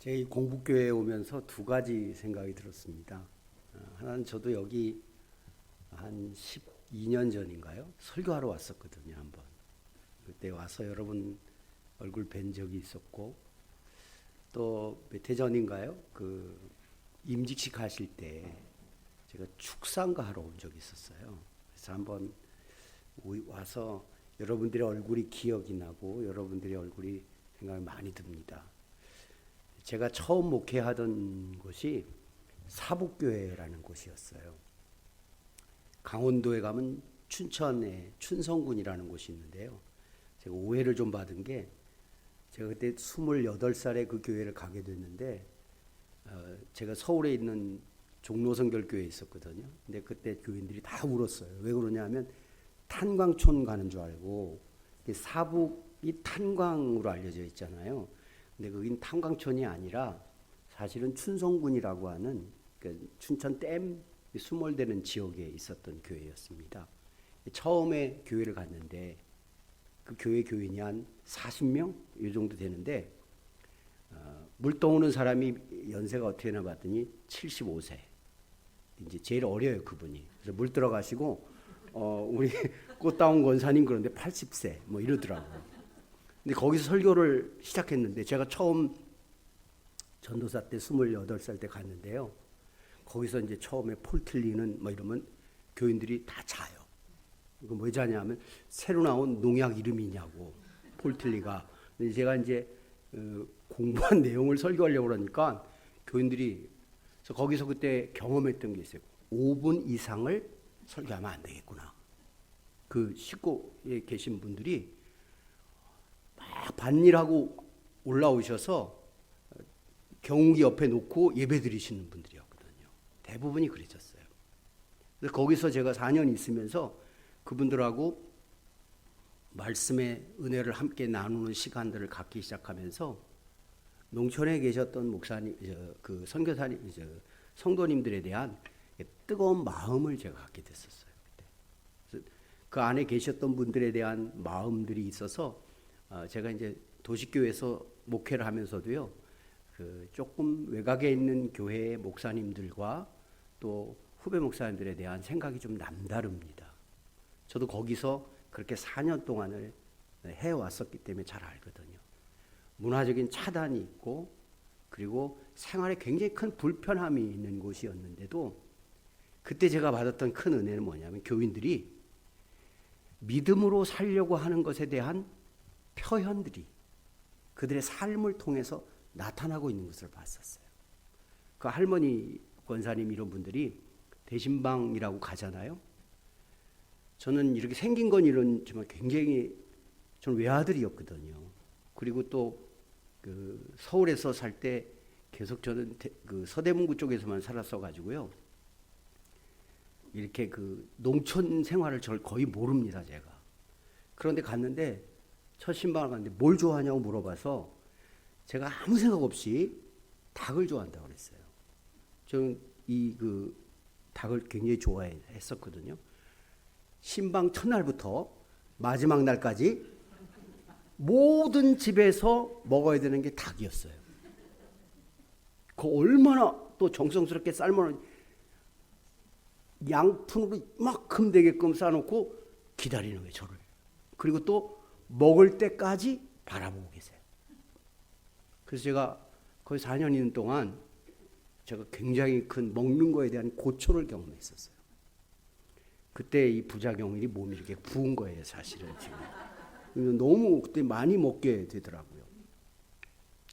제 공부교회에 오면서 두 가지 생각이 들었습니다. 하나는 저도 여기 한 12년 전인가요? 설교하러 왔었거든요, 한번. 그때 와서 여러분 얼굴 뵌 적이 있었고, 또 몇 해 전인가요? 그 임직식 하실 때 제가 축산가 하러 온 적이 있었어요. 그래서 한번 와서 여러분들의 얼굴이 기억이 나고 여러분들의 얼굴이 생각이 많이 듭니다. 제가 처음 목회하던 곳이 사북교회라는 곳이었어요. 강원도에 가면 춘천에 춘성군이라는 곳이 있는데요. 제가 오해를 좀 받은 게 제가 그때 28살에 그 교회를 가게 됐는데 제가 서울에 있는 종로성결교회에 있었거든요. 근데 그때 교인들이 다 울었어요. 왜 그러냐면 탄광촌 가는 줄 알고, 사북이 탄광으로 알려져 있잖아요. 근데 거긴 탄광촌이 아니라 사실은 춘성군이라고 하는 그 춘천 댐 수몰되는 지역에 있었던 교회였습니다. 처음에 교회를 갔는데 그 교회 교인이 한 40명 이 정도 되는데 물 떠오는 사람이 연세가 어떻게 되나 봤더니 75세. 이제 제일 어려요, 그분이. 그래서 물 들어가시고 우리 꽃다운 권사님 그런데 80세 뭐 이러더라고요. 근데 거기서 설교를 시작했는데 제가 처음 전도사 때 28살 때 갔는데요. 거기서 이제 처음에 폴틀리는 뭐 이러면 교인들이 다 자요. 이거 왜 자냐면 새로 나온 농약 이름이냐고, 폴틀리가. 근데 제가 이제 공부한 내용을 설교하려고 그러니까 교인들이, 그래서 거기서 그때 경험했던 게 있어요. 5분 이상을 설교하면 안 되겠구나. 그 식구에 계신 분들이 막 반일하고 올라오셔서 경욱이 옆에 놓고 예배 드리시는 분들이었거든요. 대부분이 그러셨어요. 그래서 거기서 제가 4년 있으면서 그분들하고 말씀의 은혜를 함께 나누는 시간들을 갖기 시작하면서 농촌에 계셨던 목사님, 그 선교사님, 성도님들에 대한 뜨거운 마음을 제가 갖게 됐었어요. 그때. 그 안에 계셨던 분들에 대한 마음들이 있어서 제가 이제 도시교회에서 목회를 하면서도요, 그 조금 외곽에 있는 교회의 목사님들과 또 후배 목사님들에 대한 생각이 좀 남다릅니다. 저도 거기서 그렇게 4년 동안을 해왔었기 때문에 잘 알거든요. 문화적인 차단이 있고 그리고 생활에 굉장히 큰 불편함이 있는 곳이었는데도 그때 제가 받았던 큰 은혜는 뭐냐면 교인들이 믿음으로 살려고 하는 것에 대한 표현들이 그들의 삶을 통해서 나타나고 있는 것을 봤었어요. 그 할머니 권사님 이런 분들이 대신방이라고 가잖아요. 저는 이렇게 생긴 건 이런지만 굉장히 저는 외아들이었거든요. 그리고 또 그 서울에서 살 때 계속 저는 그 서대문구 쪽에서만 살았어 가지고요. 이렇게 그 농촌 생활을 저를 거의 모릅니다, 제가. 그런데 갔는데 첫 신방을 갔는데 뭘 좋아하냐고 물어봐서 제가 아무 생각 없이 닭을 좋아한다고 그랬어요. 저는 이 그 닭을 굉장히 좋아했었거든요. 신방 첫날부터 마지막 날까지 모든 집에서 먹어야 되는 게 닭이었어요. 그 얼마나 또 정성스럽게 삶아놓은 양푼으로 이만큼 되게끔 싸놓고 기다리는 거예요, 저를. 그리고 또 먹을 때까지 바라보고 계세요. 그래서 제가 거의 4년 있는 동안 제가 굉장히 큰 먹는 거에 대한 고초를 경험했었어요. 그때 이 부작용이 몸이 이렇게 부은 거예요, 사실은 지금. 너무 그때 많이 먹게 되더라고요.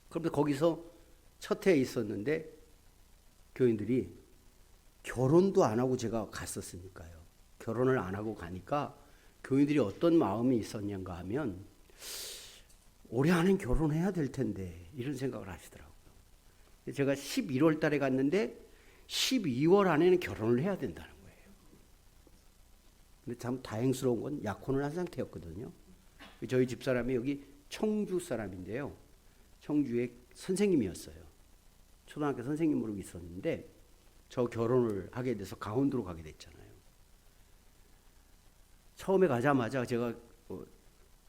그런데 거기서 첫 해에 있었는데 교인들이 결혼도 안 하고 제가 갔었으니까요. 결혼을 안 하고 가니까 교인들이 어떤 마음이 있었는가 하면 올해 안엔 결혼해야 될 텐데 이런 생각을 하시더라고요. 제가 11월 달에 갔는데 12월 안에는 결혼을 해야 된다는 거예요. 근데 참 다행스러운 건 약혼을 한 상태였거든요. 저희 집사람이 여기 청주 사람인데요. 청주의 선생님이었어요. 초등학교 선생님으로 있었는데 저 결혼을 하게 돼서 강원도로 가게 됐잖아요. 처음에 가자마자 제가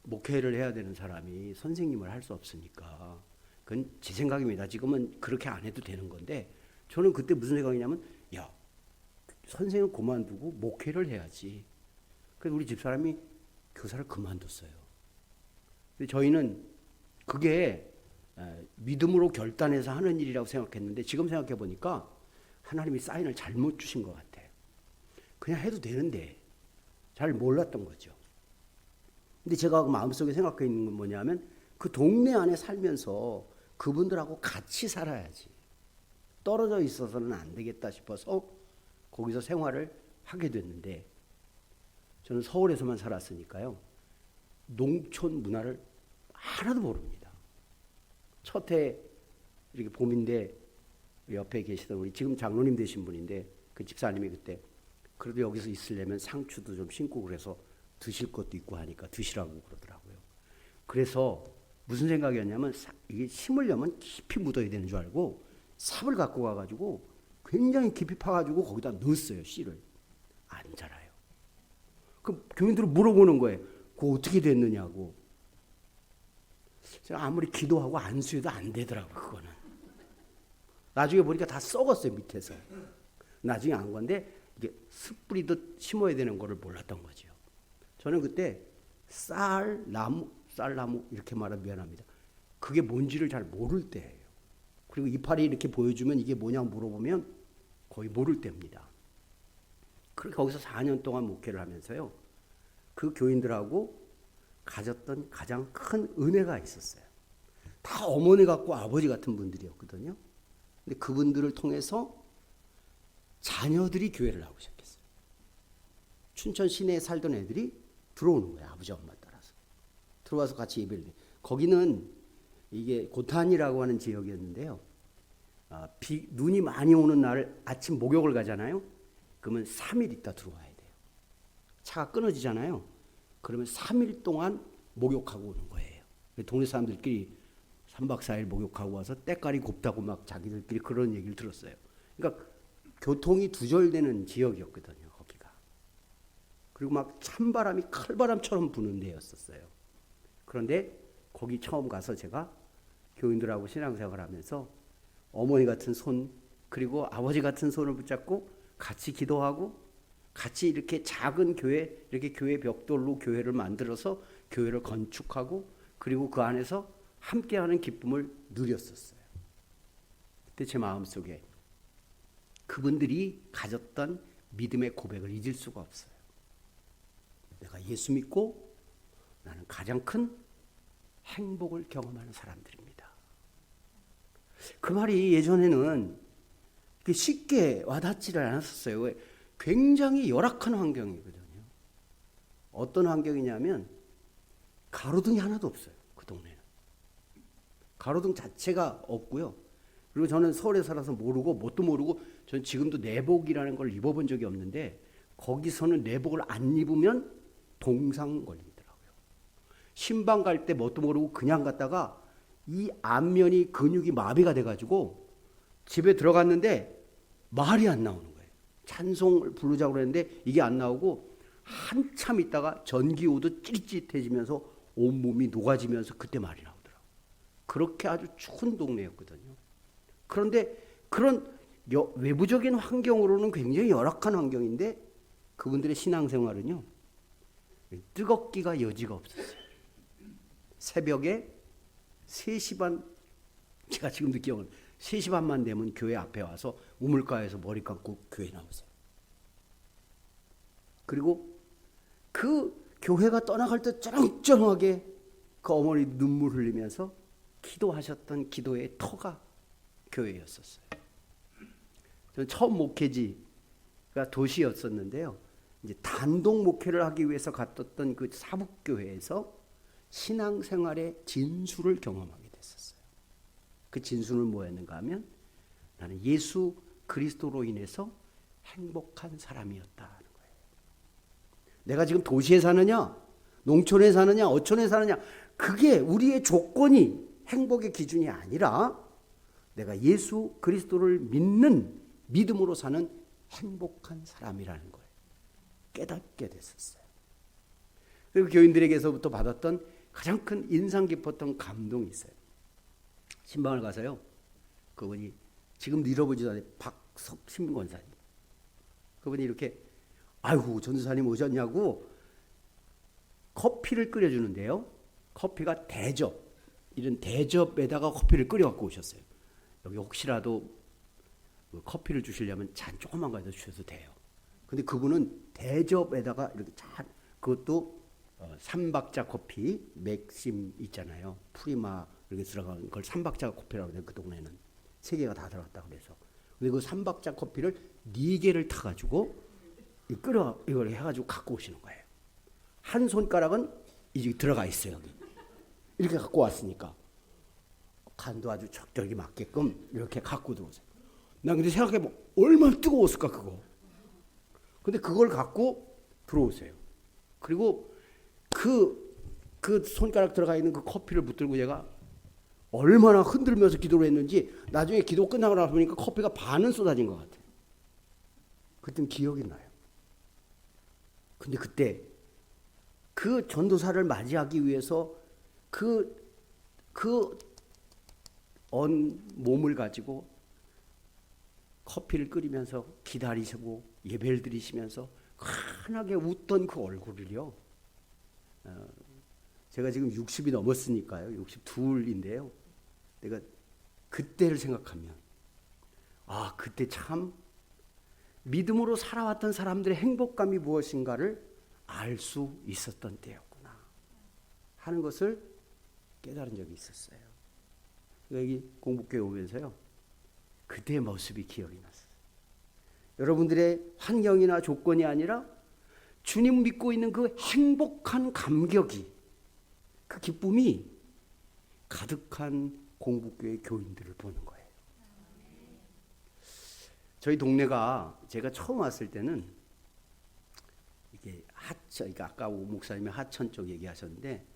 목회를 해야 되는 사람이 선생님을 할 수 없으니까 그건 제 생각입니다. 지금은 그렇게 안 해도 되는 건데 저는 그때 무슨 생각이냐면 야, 선생을 그만두고 목회를 해야지. 그래서 우리 집사람이 교사를 그만뒀어요. 근데 저희는 그게 믿음으로 결단해서 하는 일이라고 생각했는데 지금 생각해 보니까 하나님이 사인을 잘못 주신 것 같아요. 그냥 해도 되는데 잘 몰랐던 거죠. 근데 제가 마음속에 생각해 있는 건 뭐냐면 그 동네 안에 살면서 그분들하고 같이 살아야지. 떨어져 있어서는 안 되겠다 싶어서 거기서 생활을 하게 됐는데 저는 서울에서만 살았으니까요. 농촌 문화를 하나도 모릅니다. 첫 해 이렇게 봄인데 옆에 계시던 우리 지금 장로님 되신 분인데 그 집사님이 그때 그래도 여기서 있으려면 상추도 좀 심고 그래서 드실 것도 있고 하니까 드시라고 그러더라고요. 그래서 무슨 생각이었냐면 이게 심으려면 깊이 묻어야 되는 줄 알고 삽을 갖고 가가지고 굉장히 깊이 파가지고 거기다 넣었어요. 씨를. 안 자라요. 그 교인들은 물어보는 거예요. 그거 어떻게 됐느냐고. 제가 아무리 기도하고 안수해도 안 되더라고요. 그거는. 나중에 보니까 다 썩었어요. 밑에서. 나중에 안 건데 이게 숯뿌리듯 심어야 되는 거를 몰랐던 거죠. 저는 그때 쌀나무 이렇게 말하면 미안합니다. 그게 뭔지를 잘 모를 때예요. 그리고 이파리 이렇게 보여주면 이게 뭐냐고 물어보면 거의 모를 때입니다. 그렇게 거기서 4년 동안 목회를 하면서요. 그 교인들하고 가졌던 가장 큰 은혜가 있었어요. 다 어머니 같고 아버지 같은 분들이었거든요. 근데 그분들을 통해서 자녀들이 교회를 나오기 시작했어요. 춘천 시내에 살던 애들이 들어오는 거예요. 아버지 엄마 따라서. 들어와서 같이 예배를 해. 거기는 이게 고탄이라고 하는 지역이었는데요. 눈이 많이 오는 날 아침 목욕을 가잖아요. 그러면 3일 있다 들어와야 돼요. 차가 끊어지잖아요. 그러면 3일 동안 목욕하고 오는 거예요. 동네 사람들끼리 3박 4일 목욕하고 와서 때깔이 곱다고 막 자기들끼리 그런 얘기를 들었어요. 그러니까 교통이 두절되는 지역이었거든요. 거기가. 그리고 막 찬바람이 칼바람처럼 부는 데였었어요. 그런데 거기 처음 가서 제가 교인들하고 신앙생활을 하면서 어머니 같은 손 그리고 아버지 같은 손을 붙잡고 같이 기도하고 같이 이렇게 작은 교회 이렇게 교회 벽돌로 교회를 만들어서 교회를 건축하고 그리고 그 안에서 함께하는 기쁨을 누렸었어요. 그때 제 마음속에 그분들이 가졌던 믿음의 고백을 잊을 수가 없어요. 내가 예수 믿고 나는 가장 큰 행복을 경험하는 사람들입니다. 그 말이 예전에는 쉽게 와닿지를 않았었어요. 굉장히 열악한 환경이거든요. 어떤 환경이냐면 가로등이 하나도 없어요. 그 동네는. 가로등 자체가 없고요. 그리고 저는 서울에 살아서 모르고 뭣도 모르고 저는 지금도 내복이라는 걸 입어본 적이 없는데 거기서는 내복을 안 입으면 동상 걸리더라고요. 신방 갈 때 뭣도 모르고 그냥 갔다가 이 안면이 근육이 마비가 돼가지고 집에 들어갔는데 말이 안 나오는 거예요. 찬송을 부르자고 그랬는데 이게 안 나오고 한참 있다가 전기 오듯 찌릿찌릿해지면서 온몸이 녹아지면서 그때 말이 나오더라고요. 그렇게 아주 추운 동네였거든요. 그런데 그런 외부적인 환경으로는 굉장히 열악한 환경인데 그분들의 신앙생활은요. 뜨겁기가 여지가 없었어요. 새벽에 3시 반 제가 지금도 기억은 3시 반만 되면 교회 앞에 와서 우물가에서 머리 감고 교회 나오세요. 그리고 그 교회가 떠나갈 때 쩌렁쩌렁하게 그 어머니 눈물 흘리면서 기도하셨던 기도의 터가 교회였었어요. 저는 처음 목회지가 도시였었는데요. 이제 단독 목회를 하기 위해서 갔던 그 사북교회에서 신앙생활의 진수를 경험하게 됐었어요. 그 진수는 뭐였는가 하면 나는 예수 그리스도로 인해서 행복한 사람이었다는 거예요. 내가 지금 도시에 사느냐, 농촌에 사느냐, 어촌에 사느냐, 그게 우리의 조건이 행복의 기준이 아니라 내가 예수 그리스도를 믿는 믿음으로 사는 행복한 사람이라는 거예요. 깨닫게 됐었어요. 그리고 교인들에게서부터 받았던 가장 큰 인상 깊었던 감동이 있어요. 신방을 가서요. 그분이 지금 잃어보지도 않아요. 박석신 권사님. 그분이 이렇게 아이고 전도사님 오셨냐고 커피를 끓여주는데요. 커피가 대접, 이런 대접에다가 커피를 끓여 갖고 오셨어요. 여기 혹시라도 커피를 주시려면 잔 조그만 거에다 주셔도 돼요. 근데 그분은 대접에다가 이렇게 잘, 그것도 3박자 커피, 맥심 있잖아요. 프리마 이렇게 들어간 걸 3박자 커피라고 해요. 그 동네는 3개가 다 들어갔다 그래서. 근데 그 3박자 커피를 4개를 타가지고 이걸 해가지고 갖고 오시는 거예요. 한 손가락은 이제 들어가 있어요. 여기. 이렇게 갖고 왔으니까 간도 아주 적절하게 맞게끔 이렇게 갖고 들어오세요. 난 근데 생각해보면 얼마나 뜨거웠을까 그거. 근데 그걸 갖고 들어오세요. 그리고 그 손가락 들어가 있는 그 커피를 붙들고 제가 얼마나 흔들면서 기도를 했는지 나중에 기도 끝나고 나서 보니까 커피가 반은 쏟아진 것 같아요. 그때는 기억이 나요. 근데 그때 그 전도사를 맞이하기 위해서 몸을 가지고 커피를 끓이면서 기다리시고 예배를 드리시면서 환하게 웃던 그 얼굴을요. 제가 지금 60이 넘었으니까요. 62인데요. 내가 그때를 생각하면 그때 참 믿음으로 살아왔던 사람들의 행복감이 무엇인가를 알 수 있었던 때였구나 하는 것을 깨달은 적이 있었어요. 여기 공부교회 오면서요. 그때의 모습이 기억이 났어요. 여러분들의 환경이나 조건이 아니라 주님 믿고 있는 그 행복한 감격이, 그 기쁨이 가득한 공부교회 교인들을 보는 거예요. 저희 동네가 제가 처음 왔을 때는 이게 하천, 그러니까 아까 오 목사님이 하천 쪽 얘기하셨는데,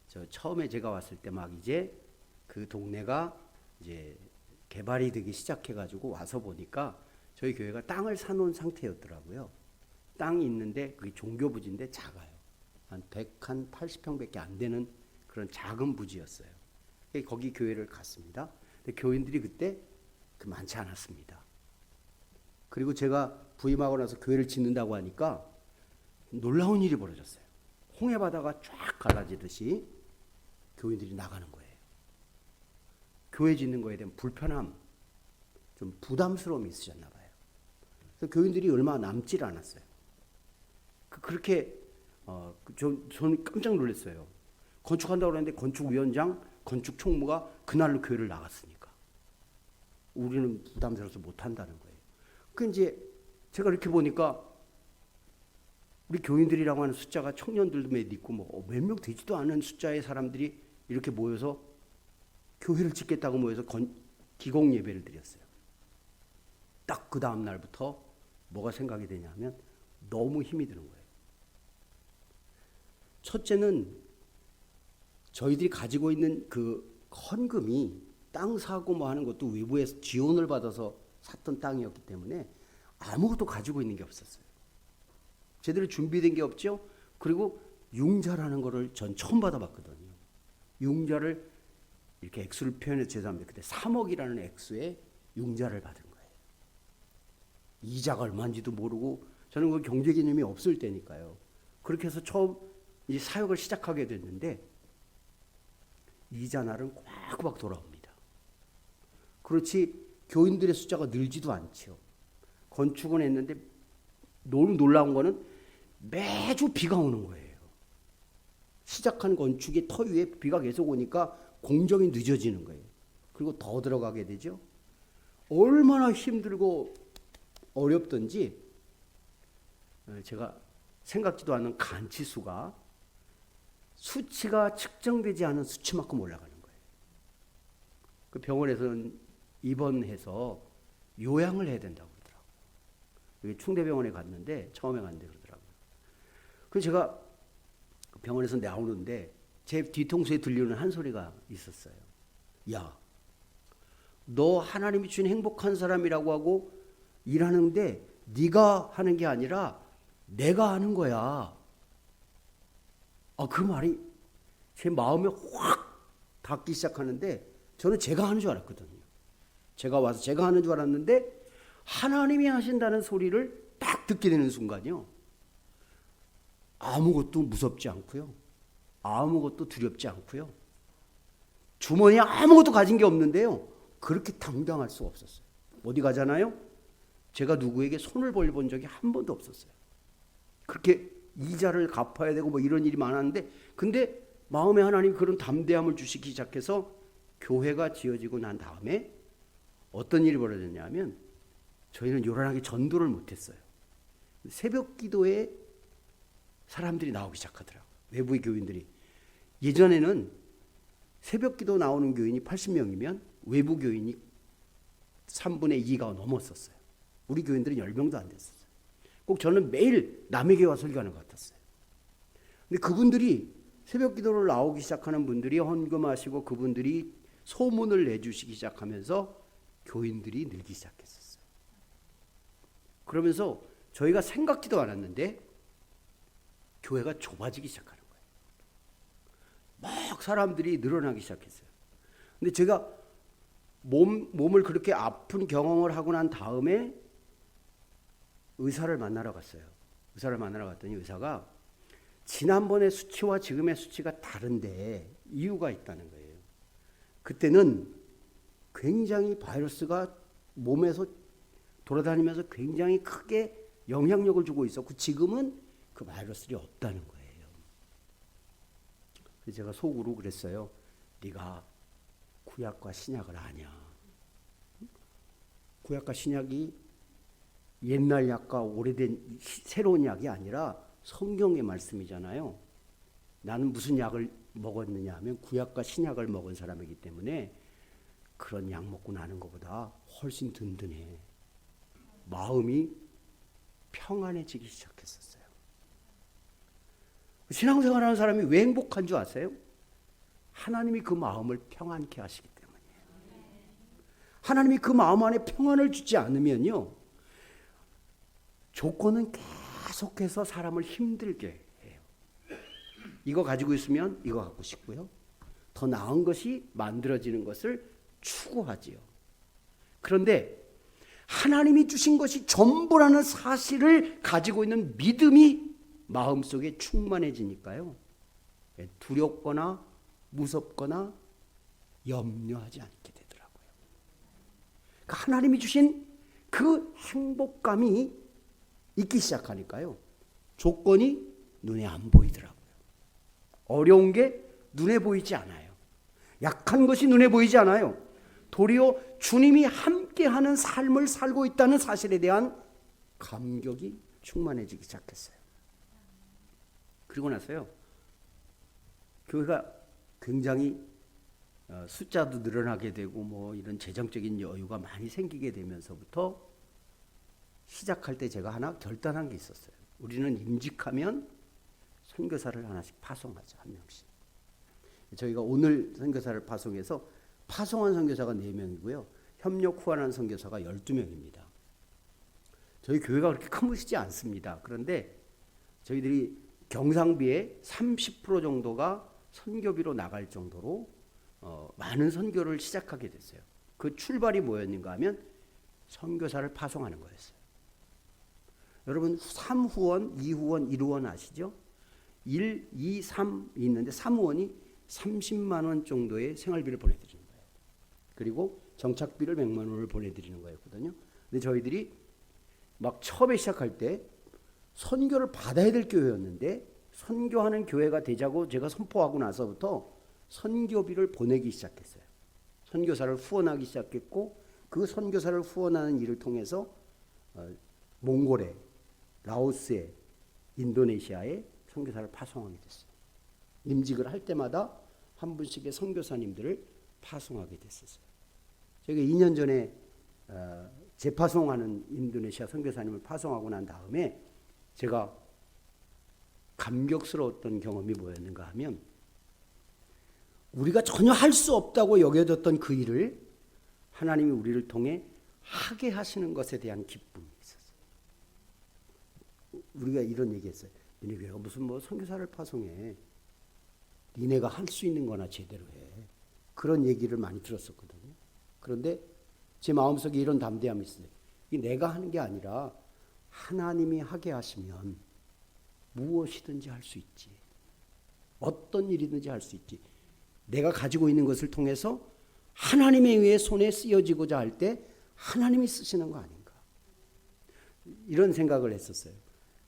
저 처음에 제가 왔을 때 막 이제 그 동네가 이제 개발이 되기 시작해가지고 와서 보니까 저희 교회가 땅을 사놓은 상태였더라고요. 땅이 있는데 그게 종교 부지인데 작아요. 한 180평밖에 안 되는 그런 작은 부지였어요. 거기 교회를 갔습니다. 근데 교인들이 그때 많지 않았습니다. 그리고 제가 부임하고 나서 교회를 짓는다고 하니까 놀라운 일이 벌어졌어요. 홍해바다가 쫙 갈라지듯이 교인들이 나가는 거예요. 교회 짓는 거에 대한 불편함, 좀 부담스러움이 있으셨나 봐요. 그래서 교인들이 얼마 남질 않았어요. 그렇게 저는 깜짝 놀랐어요. 건축한다고 그랬는데 건축위원장, 건축총무가 그날로 교회를 나갔으니까. 우리는 부담스러워서 못한다는 거예요. 그 이제 제가 이렇게 보니까 우리 교인들이라고 하는 숫자가 청년들도 몇 있고 뭐 몇 명 되지도 않은 숫자의 사람들이 이렇게 모여서 교회를 짓겠다고 모여서 기공 예배를 드렸어요. 딱 그 다음 날부터 뭐가 생각이 되냐면 너무 힘이 드는 거예요. 첫째는 저희들이 가지고 있는 그 헌금이 땅 사고 뭐 하는 것도 외부에서 지원을 받아서 샀던 땅이었기 때문에 아무것도 가지고 있는 게 없었어요. 제대로 준비된 게 없죠. 그리고 융자라는 거를 전 처음 받아봤거든요. 융자를 이렇게 액수를 표현해서 죄송합니다. 그때 3억이라는 액수의 융자를 받은 거예요. 이자가 얼마인지도 모르고 저는 그 경제 개념이 없을 때니까요. 그렇게 해서 처음 이 사역을 시작하게 됐는데 이자 날은 꼬박꼬박 돌아옵니다. 그렇지 교인들의 숫자가 늘지도 않죠. 건축은 했는데 너무 놀라운 거는 매주 비가 오는 거예요. 시작한 건축의 터 위에 비가 계속 오니까 공정이 늦어지는 거예요. 그리고 더 들어가게 되죠. 얼마나 힘들고 어렵던지 제가 생각지도 않은 간치수가 수치가 측정되지 않은 수치만큼 올라가는 거예요. 그 병원에서는 입원해서 요양을 해야 된다고 그러더라고요. 여기 충대병원에 갔는데 처음에 갔는데 그러더라고요. 그래서 제가 병원에서 나오는데 제 뒤통수에 들리는 한 소리가 있었어요. 야, 너 하나님이 주신 행복한 사람이라고 하고 일하는데 네가 하는 게 아니라 내가 하는 거야. 그 말이 제 마음에 확 닿기 시작하는데 저는 제가 하는 줄 알았거든요. 제가 와서 제가 하는 줄 알았는데 하나님이 하신다는 소리를 딱 듣게 되는 순간이요. 아무것도 무섭지 않고요. 아무것도 두렵지 않고요. 주머니에 아무것도 가진 게 없는데요. 그렇게 당당할 수가 없었어요. 어디 가잖아요? 제가 누구에게 손을 벌려본 적이 한 번도 없었어요. 그렇게 이자를 갚아야 되고 뭐 이런 일이 많았는데, 근데 마음에 하나님 그런 담대함을 주시기 시작해서 교회가 지어지고 난 다음에 어떤 일이 벌어졌냐면 저희는 요란하게 전도를 못했어요. 새벽 기도에 사람들이 나오기 시작하더라고요. 외부의 교인들이. 예전에는 새벽 기도 나오는 교인이 80명이면 외부 교인이 3분의 2가 넘었었어요. 우리 교인들은 10명도 안 됐었어요. 꼭 저는 매일 남의 교회 와서 설교하는 것 같았어요. 근데 그분들이 새벽 기도를 나오기 시작하는 분들이 헌금하시고 그분들이 소문을 내주시기 시작하면서 교인들이 늘기 시작했었어요. 그러면서 저희가 생각지도 않았는데 교회가 좁아지기 시작하는 거예요. 막 사람들이 늘어나기 시작했어요. 근데 제가 몸을 그렇게 아픈 경험을 하고 난 다음에 의사를 만나러 갔어요. 의사를 만나러 갔더니 의사가 지난번의 수치와 지금의 수치가 다른데 이유가 있다는 거예요. 그때는 굉장히 바이러스가 몸에서 돌아다니면서 굉장히 크게 영향력을 주고 있었고 지금은 그 바이러스가 없다는 거예요. 그래서 제가 속으로 그랬어요. 네가 구약과 신약을 아냐. 구약과 신약이 옛날 약과 오래된 새로운 약이 아니라 성경의 말씀이잖아요. 나는 무슨 약을 먹었느냐 하면 구약과 신약을 먹은 사람이기 때문에 그런 약 먹고 나는 것보다 훨씬 든든해. 마음이 평안해지기 시작했었어요. 신앙생활하는 사람이 왜 행복한 줄 아세요? 하나님이 그 마음을 평안케 하시기 때문이에요. 하나님이 그 마음 안에 평안을 주지 않으면요, 조건은 계속해서 사람을 힘들게 해요. 이거 가지고 있으면 이거 갖고 싶고요. 더 나은 것이 만들어지는 것을 추구하지요. 그런데 하나님이 주신 것이 전부라는 사실을 가지고 있는 믿음이 마음속에 충만해지니까요. 두렵거나 무섭거나 염려하지 않게 되더라고요. 그러니까 하나님이 주신 그 행복감이 있기 시작하니까요. 조건이 눈에 안 보이더라고요. 어려운 게 눈에 보이지 않아요. 약한 것이 눈에 보이지 않아요. 도리어 주님이 함께하는 삶을 살고 있다는 사실에 대한 감격이 충만해지기 시작했어요. 그리고 나서요. 교회가 굉장히 숫자도 늘어나게 되고 뭐 이런 재정적인 여유가 많이 생기게 되면서부터 시작할 때 제가 하나 결단한 게 있었어요. 우리는 임직하면 선교사를 하나씩 파송하자, 한 명씩. 저희가 오늘 선교사를 파송해서 파송한 선교사가 4명이고요. 협력 후원한 선교사가 12명입니다. 저희 교회가 그렇게 큰 것이지 않습니다. 그런데 저희들이 경상비의 30% 정도가 선교비로 나갈 정도로 많은 선교를 시작하게 됐어요. 그 출발이 뭐였는가 하면 선교사를 파송하는 거였어요. 여러분 3후원, 2후원, 1후원 아시죠? 1, 2, 3 있는데 3후원이 30만 원 정도의 생활비를 보내드리는 거예요. 그리고 정착비를 100만 원을 보내드리는 거였거든요. 근데 저희들이 막 처음에 시작할 때 선교를 받아야 될 교회였는데 선교하는 교회가 되자고 제가 선포하고 나서부터 선교비를 보내기 시작했어요. 선교사를 후원하기 시작했고 그 선교사를 후원하는 일을 통해서 몽골에, 라오스에, 인도네시아에 선교사를 파송하게 됐어요. 임직을 할 때마다 한 분씩의 선교사님들을 파송하게 됐었어요. 저희가 2년 전에 재파송하는 인도네시아 선교사님을 파송하고 난 다음에 제가 감격스러웠던 경험이 뭐였는가 하면 우리가 전혀 할 수 없다고 여겨졌던 그 일을 하나님이 우리를 통해 하게 하시는 것에 대한 기쁨이 있었어요. 우리가 이런 얘기했어요. 니네 교회가 무슨 뭐 선교사를 파송해. 니네가 할 수 있는 거나 제대로 해. 그런 얘기를 많이 들었었거든요. 그런데 제 마음속에 이런 담대함이 있어요. 이게 내가 하는 게 아니라 하나님이 하게 하시면 무엇이든지 할 수 있지. 어떤 일이든지 할 수 있지. 내가 가지고 있는 것을 통해서 하나님에 의해 손에 쓰여지고자 할 때 하나님이 쓰시는 거 아닌가. 이런 생각을 했었어요.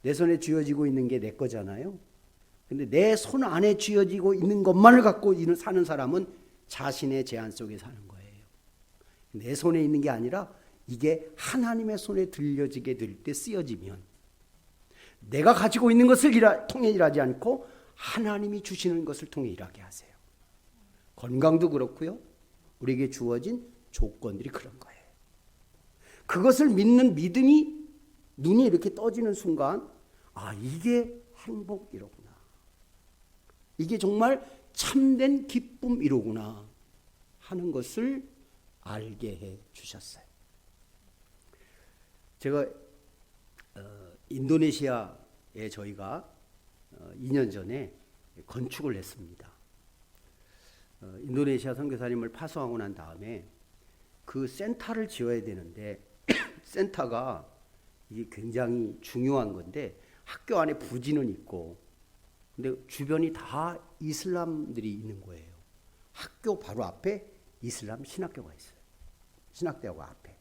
내 손에 쥐어지고 있는 게 내 거잖아요. 근데 내 손 안에 쥐어지고 있는 것만을 갖고 사는 사람은 자신의 제한 속에 사는 거예요. 내 손에 있는 게 아니라 이게 하나님의 손에 들려지게 될 때 쓰여지면 내가 가지고 있는 것을 통해 일하지 않고 하나님이 주시는 것을 통해 일하게 하세요. 건강도 그렇고요. 우리에게 주어진 조건들이 그런 거예요. 그것을 믿는 믿음이 눈이 이렇게 떠지는 순간 아, 이게 행복이로구나. 이게 정말 참된 기쁨이로구나 하는 것을 알게 해 주셨어요. 제가 인도네시아에 저희가 2년 전에 건축을 했습니다. 인도네시아 선교사님을 파송하고 난 다음에 그 센터를 지어야 되는데 센터가 이게 굉장히 중요한 건데 학교 안에 부지는 있고 근데 주변이 다 이슬람들이 있는 거예요. 학교 바로 앞에 이슬람 신학교가 있어요. 신학대학 앞에.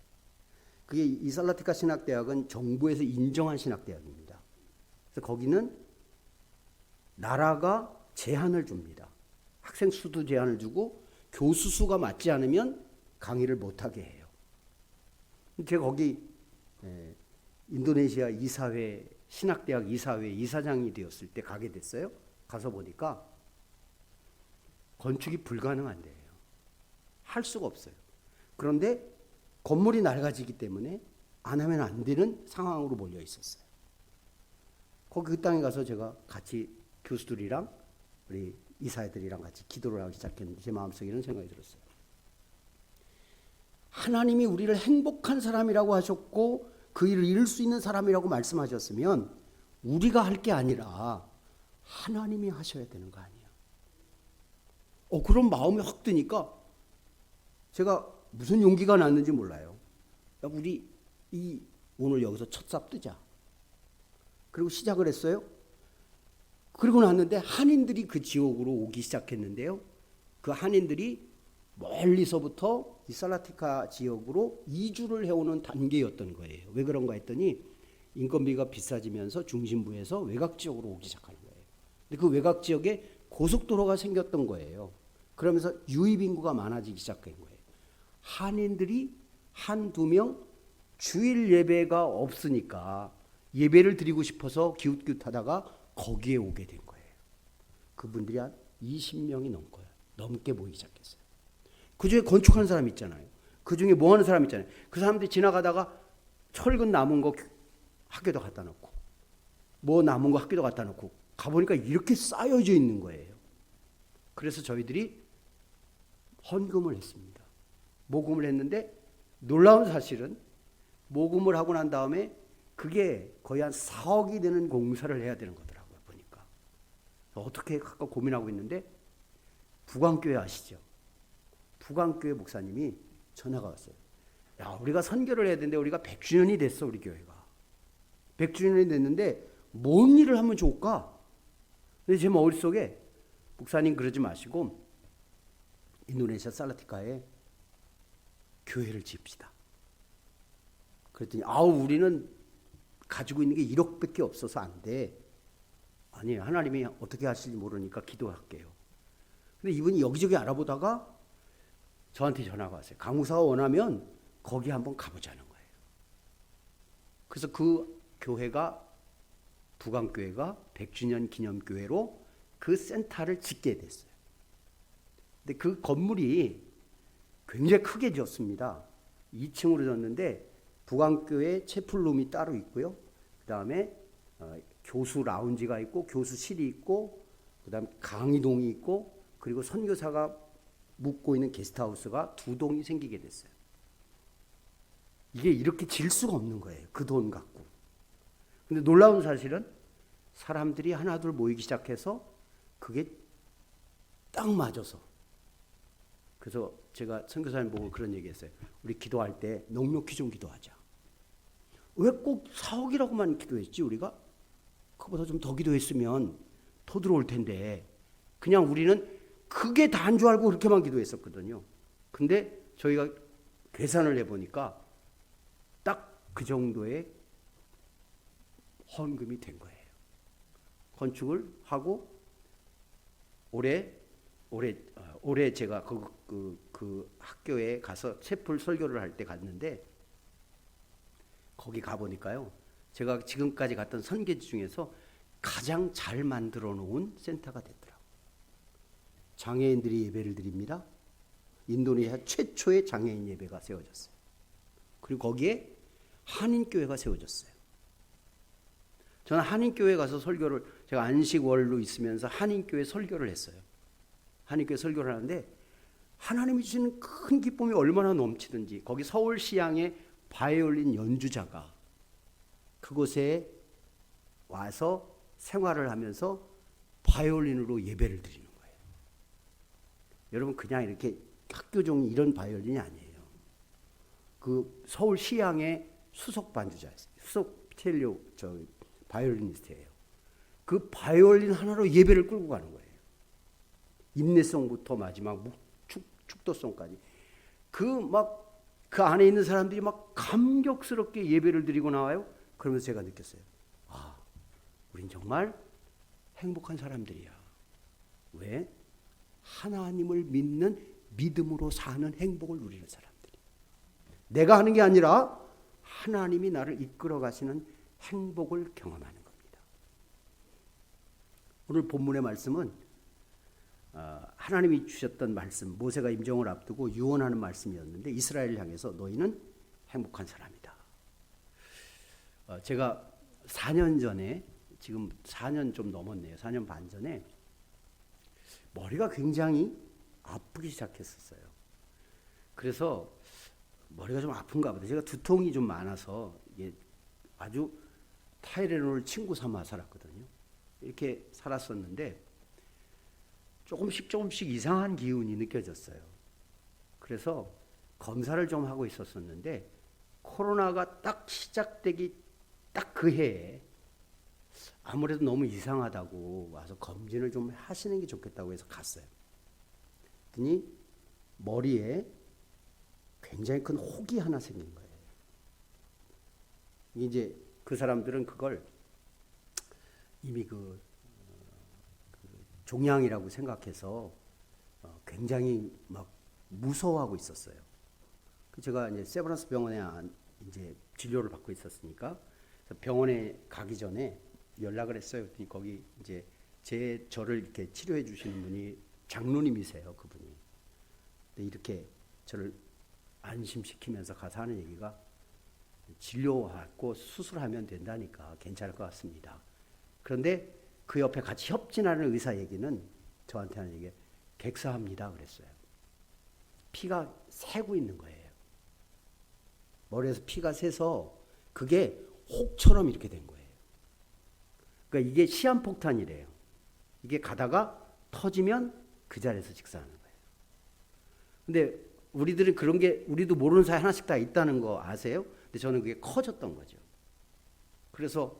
그게 이살라티카 신학대학은 정부에서 인정한 신학대학입니다. 그래서 거기는 나라가 제한을 줍니다. 학생 수도 제한을 주고 교수 수가 맞지 않으면 강의를 못하게 해요. 제가 거기 인도네시아 이사회 신학대학 이사회 이사장이 되었을 때 가게 됐어요. 가서 보니까 건축이 불가능한데요. 할 수가 없어요. 그런데 건물이 낡아지기 때문에 안 하면 안 되는 상황으로 몰려 있었어요. 거기 그 땅에 가서 제가 같이 교수들이랑 우리 이사회들이랑 같이 기도를 하기 시작했는데 제 마음속에 이런 생각이 들었어요. 하나님이 우리를 행복한 사람이라고 하셨고 그 일을 이룰 수 있는 사람이라고 말씀하셨으면 우리가 할 게 아니라 하나님이 하셔야 되는 거 아니에요. 그런 마음이 확 드니까 제가 무슨 용기가 났는지 몰라요. 야, 우리 오늘 여기서 첫 삽 뜨자. 그리고 시작을 했어요. 그리고 났는데 한인들이 그 지역으로 오기 시작했는데요. 그 한인들이 멀리서부터 이 살라티카 지역으로 이주를 해오는 단계였던 거예요. 왜 그런가 했더니 인건비가 비싸지면서 중심부에서 외곽 지역으로 오기 시작하는 거예요. 근데 그 외곽 지역에 고속도로가 생겼던 거예요. 그러면서 유입 인구가 많아지기 시작한 거예요. 한인들이 한두 명 주일 예배가 없으니까 예배를 드리고 싶어서 기웃기웃하다가 거기에 오게 된 거예요. 그분들이 한 20명이 넘게 모이기 시작했어요. 그중에 건축하는 사람 있잖아요. 그중에 뭐 하는 사람 있잖아요. 그 사람들이 지나가다가 철근 남은 거 학교도 갖다 놓고 뭐 남은 거 학교도 갖다 놓고 가보니까 이렇게 쌓여져 있는 거예요. 그래서 저희들이 헌금을 했습니다. 모금을 했는데 놀라운 사실은 모금을 하고 난 다음에 그게 거의 한 4억이 되는 공사를 해야 되는 거더라고요. 보니까. 어떻게 할까 고민하고 있는데 북안교회 아시죠? 북안교회 목사님이 전화가 왔어요. 야, 우리가 선교를 해야 되는데 우리가 100주년이 됐어, 우리 교회가. 100주년이 됐는데 뭔 일을 하면 좋을까? 근데 제 머릿속에 목사님 그러지 마시고 인도네시아 살라티카에 교회를 지읍시다. 그랬더니 우리는 가지고 있는 게 1억밖에 없어서 안 돼. 아니에요. 하나님이 어떻게 하실지 모르니까 기도할게요. 근데 이분이 여기저기 알아보다가 저한테 전화가 왔어요. 강우사가 원하면 거기 한번 가보자는 거예요. 그래서 그 교회가 북안교회가 100주년 기념교회로 그 센터를 짓게 됐어요. 근데 그 건물이 굉장히 크게 지었습니다. 2층으로 졌는데 북안교회 채플룸이 따로 있고요. 그 다음에 교수 라운지가 있고 교수실이 있고 그 다음에 강의동이 있고 그리고 선교사가 묵고 있는 게스트하우스가 2동이 생기게 됐어요. 이게 이렇게 질 수가 없는 거예요. 그 돈 갖고. 근데 놀라운 사실은 사람들이 하나둘 모이기 시작해서 그게 딱 맞아서 그래서 제가 선교사님 보고 그런 얘기했어요. 우리 기도할 때 넉넉히 좀 기도하자. 왜 꼭 4억이라고만 기도했지 우리가? 그보다 좀 더 기도했으면 더 들어올 텐데 그냥 우리는 그게 다인 줄 알고 그렇게만 기도했었거든요. 근데 저희가 계산을 해보니까 딱 그 정도의 헌금이 된 거예요. 건축을 하고 올해 제가 그 학교에 가서 채플 설교를 할 때 갔는데 거기 가보니까요. 제가 지금까지 갔던 선교지 중에서 가장 잘 만들어 놓은 센터가 됐더라고요. 장애인들이 예배를 드립니다. 인도네시아 최초의 장애인 예배가 세워졌어요. 그리고 거기에 한인교회가 세워졌어요. 저는 한인교회 가서 설교를 제가 안식월로 있으면서 한인교회 설교를 했어요. 한인교회 설교를 하는데 하나님이 주시는 큰 기쁨이 얼마나 넘치든지 거기 서울시향의 바이올린 연주자가 그곳에 와서 생활을 하면서 바이올린으로 예배를 드리는 거예요. 여러분 그냥 이렇게 학교종 이런 바이올린이 아니에요. 그 서울시향의 수석 반주자였어요. 수석 첼로 바이올리니스트예요. 그 바이올린 하나로 예배를 끌고 가는 거예요. 인내성부터 마지막 축도성까지. 그 안에 있는 사람들이 막 감격스럽게 예배를 드리고 나와요. 그러면서 제가 느꼈어요. 아, 우린 정말 행복한 사람들이야. 왜? 하나님을 믿는 믿음으로 사는 행복을 누리는 사람들이. 내가 하는 게 아니라 하나님이 나를 이끌어 가시는 행복을 경험하는 겁니다. 오늘 본문의 말씀은 하나님이 주셨던 말씀, 모세가 임종을 앞두고 유언하는 말씀이었는데 이스라엘을 향해서 너희는 행복한 사람이다. 제가 4년 전에, 지금 4년 좀 넘었네요. 4년 반 전에 머리가 굉장히 아프기 시작했었어요. 그래서 머리가 좀 아픈가 보다. 제가 두통이 좀 많아서 이게 아주 타이레놀 친구 삼아 살았거든요. 이렇게 살았었는데 조금씩 이상한 기운이 느껴졌어요. 그래서 검사를 좀 하고 있었었는데 코로나가 딱 시작되기 딱 그 해에 아무래도 너무 이상하다고 와서 검진을 좀 하시는 게 좋겠다고 해서 갔어요. 그랬더니 머리에 굉장히 큰 혹이 하나 생긴 거예요. 이제 그 사람들은 그걸 이미 그 종양이라고 생각해서 굉장히 막 무서워하고 있었어요. 제가 이제 세브란스 병원에 이제 진료를 받고 있었으니까 병원에 가기 전에 연락을 했어요. 그랬더니 거기 이제 저를 이렇게 치료해 주시는 분이 장로님이세요, 그분이. 근데 이렇게 저를 안심시키면서 가서 하는 얘기가 진료하고 수술하면 된다니까 괜찮을 것 같습니다. 그런데 그 옆에 같이 협진하는 의사 얘기는 저한테 하는 얘기, 객사합니다 그랬어요. 피가 새고 있는 거예요. 머리에서 피가 새서 그게 혹처럼 이렇게 된 거예요. 그러니까 이게 시한폭탄이래요. 이게 가다가 터지면 그 자리에서 직사하는 거예요. 근데 우리들은 그런 게 우리도 모르는 사이 하나씩 다 있다는 거 아세요? 근데 저는 그게 커졌던 거죠. 그래서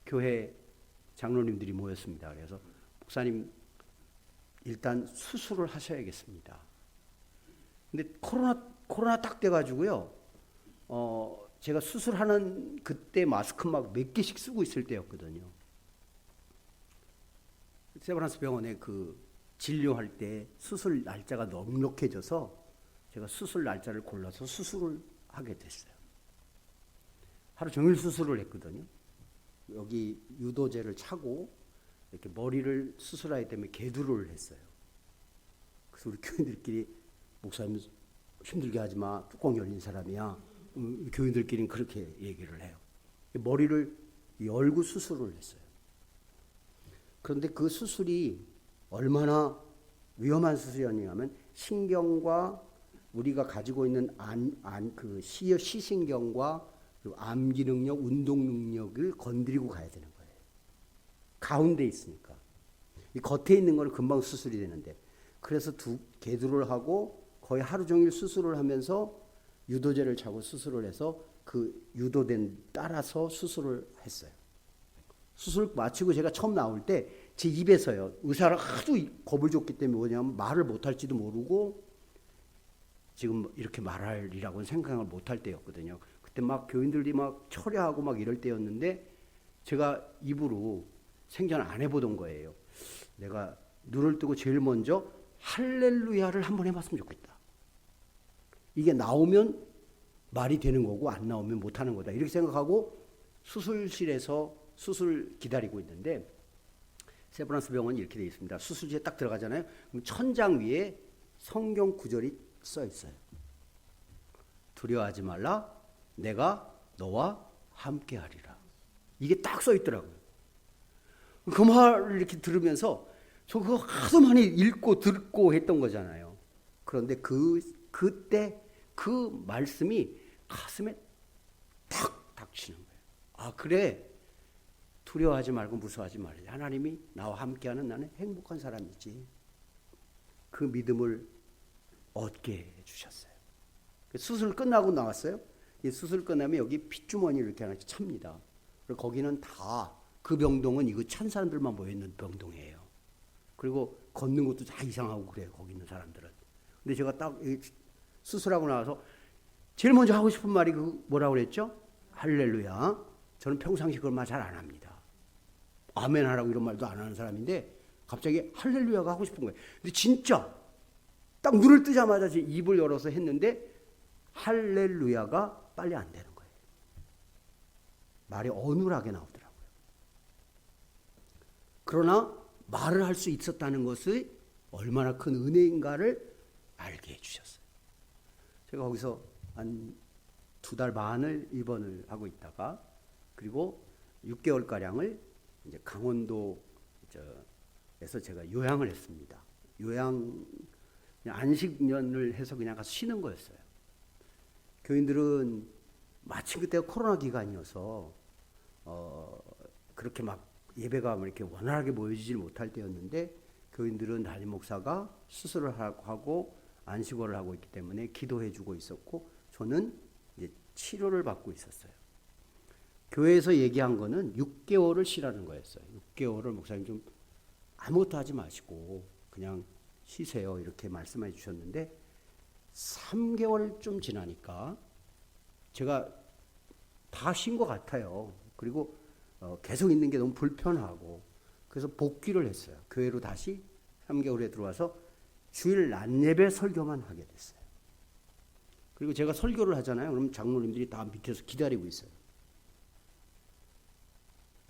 교회 장로님들이 모였습니다. 그래서 목사님 일단 수술을 하셔야겠습니다. 근데 코로나 딱 돼가지고요. 제가 수술하는 그때 마스크 막 몇 개씩 쓰고 있을 때였거든요. 세브란스 병원에 그 진료할 때 수술 날짜가 넉넉해져서 제가 수술 날짜를 골라서 수술을 하게 됐어요. 하루 종일 수술을 했거든요. 여기 유도제를 차고 이렇게 머리를 수술하기 때문에 개두를 했어요. 그래서 우리 교인들끼리 목사님 힘들게 하지 마. 뚜껑 열린 사람이야. 교인들끼리는 그렇게 얘기를 해요. 머리를 열고 수술을 했어요. 그런데 그 수술이 얼마나 위험한 수술이었냐면 신경과 우리가 가지고 있는 그 시신경과 그리고 암 기능력, 운동 능력을 건드리고 가야 되는 거예요. 가운데 있으니까. 이 겉에 있는 거는 금방 수술이 되는데 그래서 개두를 하고 거의 하루 종일 수술을 하면서 유도제를 차고 수술을 해서 그 유도된 따라서 수술을 했어요. 수술 마치고 제가 처음 나올 때 제 입에서요. 의사를 하도 겁을 줬기 때문에 뭐냐면 말을 못할지도 모르고 지금 이렇게 말하리라고는 생각을 못할 때였거든요. 그때 막 교인들이 막 철회하고 막 이럴 때였는데 제가 입으로 생전 안 해보던 거예요. 내가 눈을 뜨고 제일 먼저 할렐루야를 한번 해봤으면 좋겠다. 이게 나오면 말이 되는 거고 안 나오면 못하는 거다. 이렇게 생각하고 수술실에서 수술 기다리고 있는데 세브란스 병원이 이렇게 되어 있습니다. 수술실에 딱 들어가잖아요. 그럼 천장 위에 성경 구절이 써 있어요. 두려워하지 말라. 내가 너와 함께하리라. 이게 딱 써 있더라고요. 그 말을 이렇게 들으면서 저 그거 하도 많이 읽고 듣고 했던 거잖아요. 그런데 그때 그 말씀이 가슴에 탁 닥치는 거예요. 아, 그래. 두려워하지 말고 무서워하지 말자. 하나님이 나와 함께하는 나는 행복한 사람이지. 그 믿음을 얻게 해주셨어요. 수술 끝나고 나왔어요. 이 수술 끝나면 여기 핏주머니를 이렇게 하나씩 찹니다. 그리고 거기는 다 그 병동은 이거 찬 사람들만 모여있는 병동이에요. 그리고 걷는 것도 다 이상하고 그래요. 거기 있는 사람들은. 근데 제가 딱 수술하고 나와서 제일 먼저 하고 싶은 말이 그 뭐라고 그랬죠? 할렐루야. 저는 평상시 그런 말 잘 안 합니다. 아멘 하라고 이런 말도 안 하는 사람인데 갑자기 할렐루야가 하고 싶은 거예요. 근데 진짜 딱 눈을 뜨자마자 제 입을 열어서 했는데 할렐루야가 빨리 안 되는 거예요. 말이 어눌하게 나오더라고요. 그러나 말을 할 수 있었다는 것이 얼마나 큰 은혜인가를 알게 해주셨어요. 제가 거기서 한 2달 반을 입원을 하고 있다가 그리고 6개월가량을 이제 강원도에서 제가 요양을 했습니다. 요양, 그냥 안식년을 해서 그냥 가서 쉬는 거였어요. 교인들은 마침 그때가 코로나 기간이어서 그렇게 막 예배가 이렇게 원활하게 모여지질 못할 때였는데 교인들은 담임 목사가 수술을 하고 안식월을 하고 있기 때문에 기도해주고 있었고 저는 이제 치료를 받고 있었어요. 교회에서 얘기한 거는 6개월을 쉬라는 거였어요. 6개월을 목사님 좀 아무것도 하지 마시고 그냥 쉬세요 이렇게 말씀해 주셨는데 3개월 좀 지나니까 제가 다 쉰 것 같아요. 그리고 계속 있는 게 너무 불편하고 그래서 복귀를 했어요. 교회로 다시 3개월에 들어와서 주일 낮 예배 설교만 하게 됐어요. 그리고 제가 설교를 하잖아요. 그럼 장로님들이 다 밑에서 기다리고 있어요.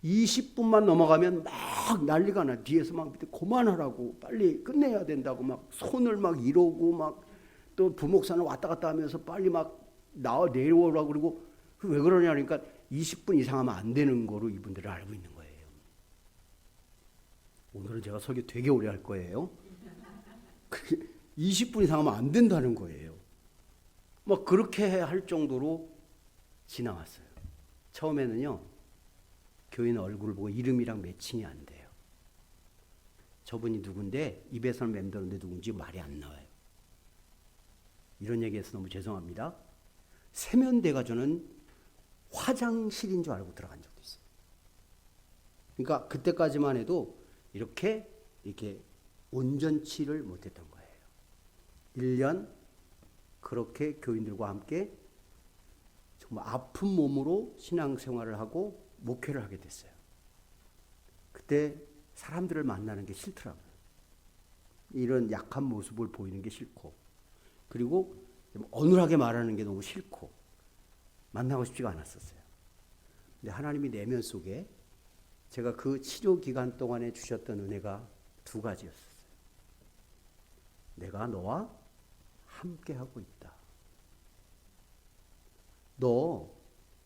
20분만 넘어가면 막 난리가 나. 뒤에서 막 밑에 그만하라고 빨리 끝내야 된다고 막 손을 막 이러고 막 또 부목사는 왔다 갔다 하면서 빨리 막 내려오라고 그러고 왜 그러냐 그러니까 20분 이상 하면 안 되는 거로 이분들을 알고 있는 거예요. 오늘은 제가 설교 되게 오래 할 거예요. 20분 이상 하면 안 된다는 거예요. 막 그렇게 할 정도로 지나왔어요. 처음에는요. 교인 얼굴을 보고 이름이랑 매칭이 안 돼요. 저분이 누군데 입에서는 맴도는데 누군지 말이 안 나와요. 이런 얘기해서 너무 죄송합니다. 세면대가 저는 화장실인 줄 알고 들어간 적도 있어요. 그러니까 그때까지만 해도 이렇게 온전치를 못했던 거예요. 1년 그렇게 교인들과 함께 정말 아픈 몸으로 신앙생활을 하고 목회를 하게 됐어요. 그때 사람들을 만나는 게 싫더라고요. 이런 약한 모습을 보이는 게 싫고 그리고 어눌하게 말하는 게 너무 싫고 만나고 싶지가 않았었어요. 근데 하나님이 내면 속에 제가 그 치료 기간 동안에 주셨던 은혜가 2가지였어요. 내가 너와 함께하고 있다. 너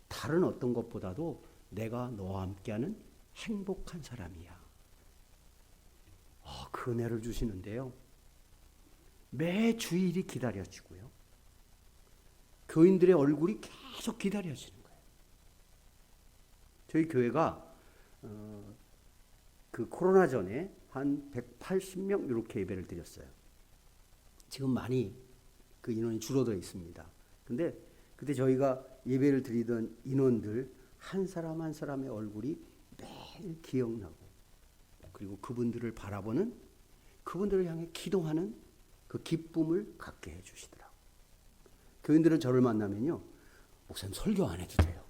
다른 어떤 것보다도 내가 너와 함께하는 행복한 사람이야. 그 은혜를 주시는데요. 매 주일이 기다려지고요. 교인들의 얼굴이 계속 기다려지는 거예요. 저희 교회가 그 코로나 전에 한 180명 이렇게 예배를 드렸어요. 지금 많이 그 인원이 줄어들어 있습니다. 근데 그때 저희가 예배를 드리던 인원들 한 사람 한 사람의 얼굴이 매일 기억나고, 그리고 그분들을 바라보는, 그분들을 향해 기도하는 그 기쁨을 갖게 해주시더라고요. 교인들은 저를 만나면요, 목사님 설교 안 해도 돼요.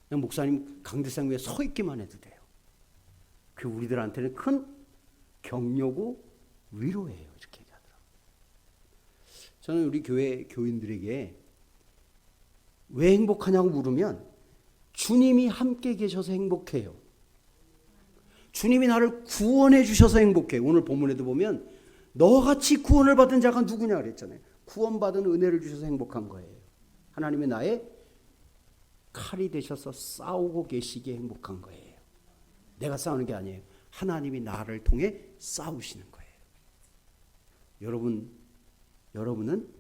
그냥 목사님 강대상 위에 서 있기만 해도 돼요. 그 우리들한테는 큰 격려고 위로예요. 이렇게 얘기하더라고요. 저는 우리 교회 교인들에게 왜 행복하냐고 물으면 주님이 함께 계셔서 행복해요. 주님이 나를 구원해 주셔서 행복해. 오늘 본문에도 보면 너같이 구원을 받은 자가 누구냐 그랬잖아요. 구원받은 은혜를 주셔서 행복한 거예요. 하나님의 나의 칼이 되셔서 싸우고 계시기에 행복한 거예요. 내가 싸우는 게 아니에요. 하나님이 나를 통해 싸우시는 거예요. 여러분은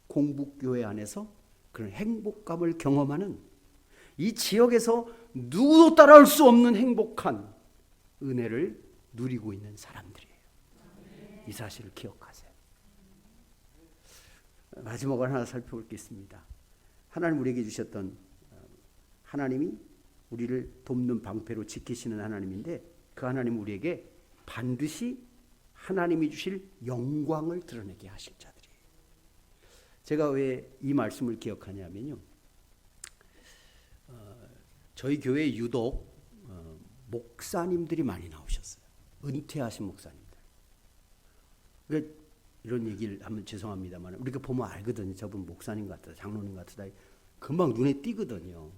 공북교회 안에서 그런 행복감을 경험하는, 이 지역에서 누구도 따라올 수 없는 행복한 은혜를 누리고 있는 사람들이에요. 이 사실을 기억하세요. 마지막으로 하나 살펴볼 게 있습니다. 하나님 우리에게 주셨던, 하나님이 우리를 돕는 방패로 지키시는 하나님인데, 그 하나님 우리에게 반드시 하나님이 주실 영광을 드러내게 하실 자들이에요. 제가 왜 이 말씀을 기억하냐면요, 저희 교회에 유독 목사님들이 많이 나오셨어요. 은퇴하신 목사님들. 그러니까 이런 얘기를 하면 죄송합니다만 우리가 보면 알거든요. 저분 목사님 같다, 장로님 같다, 금방 눈에 띄거든요.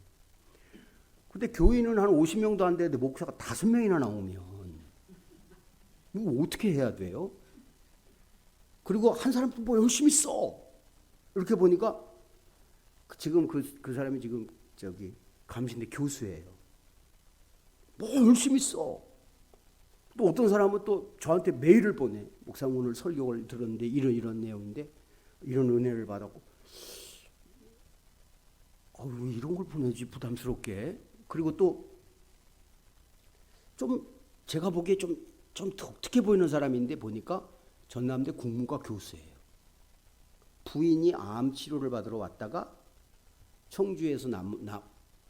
근데 교인은 한 50명도 안 되는데 목사가 5명이나 나오면 이거 어떻게 해야 돼요? 그리고 한 사람도 뭐 열심히 써. 이렇게 보니까 지금 그 사람이 지금 저기 감신대 교수예요. 뭐 열심히 써. 또 어떤 사람은 또 저한테 메일을 보내. 목사님 오늘 설교를 들었는데 이런 내용인데 이런 은혜를 받았고, 왜 이런 걸 보내지 부담스럽게. 그리고 또 좀 제가 보기에 좀 독특해 보이는 사람인데 보니까 전남대 국문과 교수예요. 부인이 암 치료를 받으러 왔다가 청주에서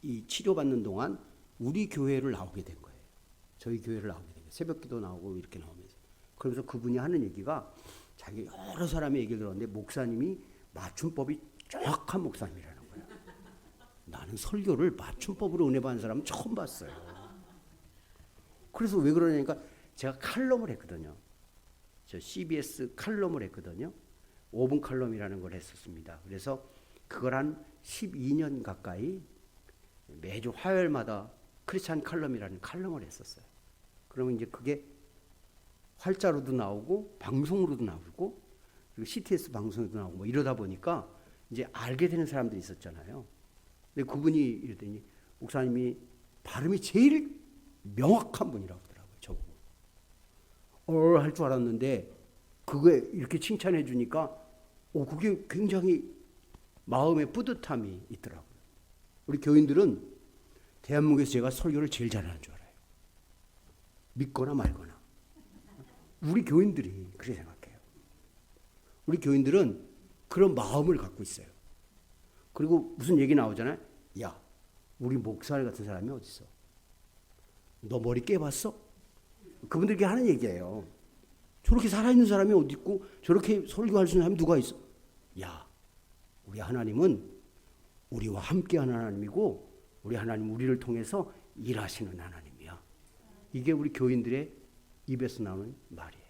이 치료받는 동안 우리 교회를 나오게 된 거예요. 저희 교회를 나오게 된 거예요. 새벽기도 나오고 이렇게 나오면서. 그러면서 그분이 하는 얘기가, 자기 여러 사람의 얘기를 들었는데 목사님이 맞춤법이 정확한 목사님이라는 거예요. 나는 설교를 맞춤법으로 은혜 받는 사람은 처음 봤어요. 그래서 왜 그러냐니까 제가 칼럼을 했거든요. 저 CBS 칼럼을 했거든요. 5분 칼럼이라는 걸 했었습니다. 그래서 그걸 한 12년 가까이 매주 화요일마다 크리스찬 칼럼이라는 칼럼을 했었어요. 그러면 이제 그게 활자로도 나오고 방송으로도 나오고 그리고 CTS 방송에도 나오고 뭐 이러다 보니까 이제 알게 되는 사람들이 있었잖아요. 근데 그분이 이러더니 목사님이 발음이 제일 명확한 분이라고 하더라고요. 저보고 할 줄 알았는데 그거에 이렇게 칭찬해 주니까 그게 굉장히 마음에 뿌듯함이 있더라고요. 우리 교인들은 대한민국에서 제가 설교를 제일 잘하는 줄 알아요. 믿거나 말거나. 우리 교인들이 그렇게 생각해요. 우리 교인들은 그런 마음을 갖고 있어요. 그리고 무슨 얘기 나오잖아요. 야, 우리 목사 같은 사람이 어디 있어? 너 머리 깨봤어? 그분들께 하는 얘기예요. 저렇게 살아있는 사람이 어디 있고 저렇게 설교할 수 있는 사람이 누가 있어? 야, 우리 하나님은 우리와 함께하는 하나님이고 우리 하나님 우리를 통해서 일하시는 하나님이야. 이게 우리 교인들의 입에서 나오는 말이에요.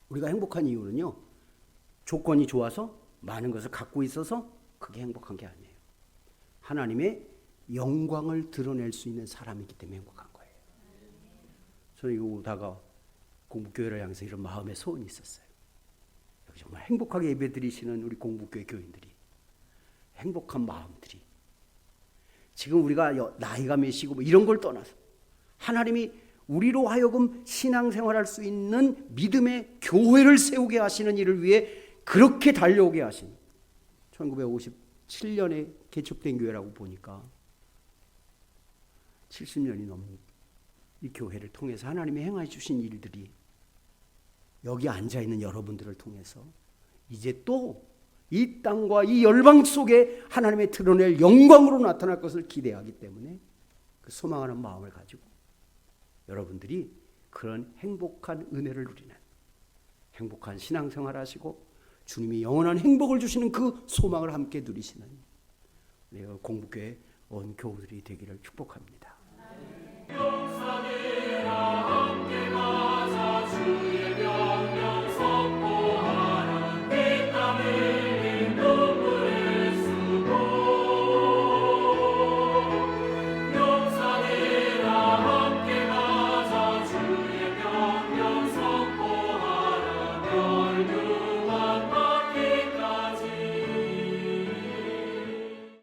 우리가 행복한 이유는요, 조건이 좋아서 많은 것을 갖고 있어서 그게 행복한 게 아니에요. 하나님의 영광을 드러낼 수 있는 사람이기 때문에 행복한 거예요. 저는 이거 오다가 공북교회를 향해서 이런 마음의 소원이 있었어요. 여기 정말 행복하게 예배 드리시는 우리 공북교회 교인들이, 행복한 마음들이, 지금 우리가 나이가 몇이고 뭐 이런 걸 떠나서 하나님이 우리로 하여금 신앙생활할 수 있는 믿음의 교회를 세우게 하시는 일을 위해 그렇게 달려오게 하신 1957년에 개척된 교회라고 보니까 70년이 넘는 이 교회를 통해서 하나님이 행해 주신 일들이 여기 앉아 있는 여러분들을 통해서 이제 또 이 땅과 이 열방 속에 하나님의 드러낼 영광으로 나타날 것을 기대하기 때문에 그 소망하는 마음을 가지고 여러분들이 그런 행복한 은혜를 누리는 행복한 신앙생활 하시고 주님이 영원한 행복을 주시는 그 소망을 함께 누리시는 공부교회 온 교우들이 되기를 축복합니다.